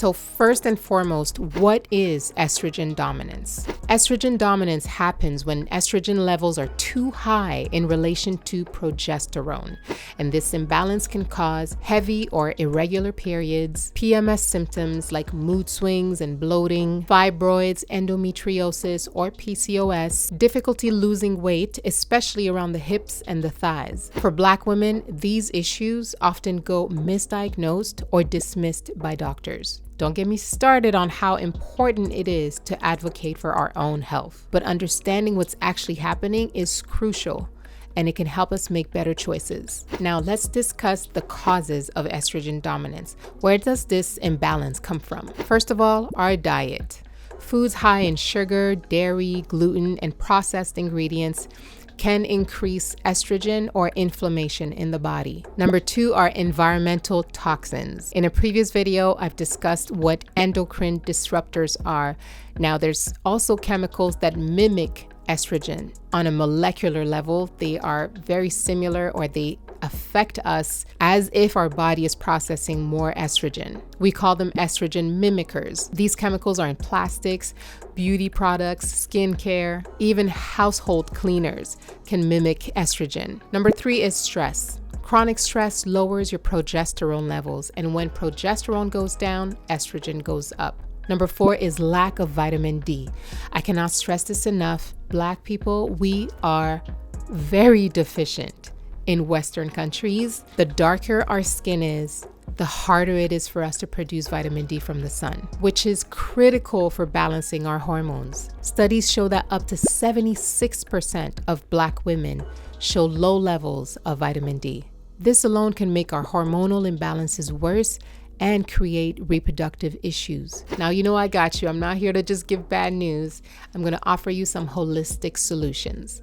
So first and foremost, what is estrogen dominance? Estrogen dominance happens when estrogen levels are too high in relation to progesterone, and this imbalance can cause heavy or irregular periods, PMS symptoms like mood swings and bloating, fibroids, endometriosis or PCOS, difficulty losing weight, especially around the hips and the thighs. For Black women, these issues often go misdiagnosed or dismissed by doctors. Don't get me started on how important it is to advocate for our own health, but understanding what's actually happening is crucial, and it can help us make better choices. Now let's discuss the causes of estrogen dominance. Where does this imbalance come from? First of all, our diet. Foods high in sugar, dairy, gluten, and processed ingredients can increase estrogen or inflammation in the body. Number 2 are environmental toxins. In a previous video, I've discussed what endocrine disruptors are. Now, there's also chemicals that mimic estrogen. On a molecular level, they are very similar, or they affect us as if our body is processing more estrogen. We call them estrogen mimickers. These chemicals are in plastics, beauty products, skincare, even household cleaners can mimic estrogen. Number 3 is stress. Chronic stress lowers your progesterone levels, and when progesterone goes down, estrogen goes up. Number 4 is lack of vitamin D. I cannot stress this enough. Black people, we are very deficient. In Western countries, the darker our skin is, the harder it is for us to produce vitamin D from the sun, which is critical for balancing our hormones. Studies show that up to 76% of Black women show low levels of vitamin D. This alone can make our hormonal imbalances worse and create reproductive issues. Now, you know I got you. I'm not here to just give bad news. I'm going to offer you some holistic solutions.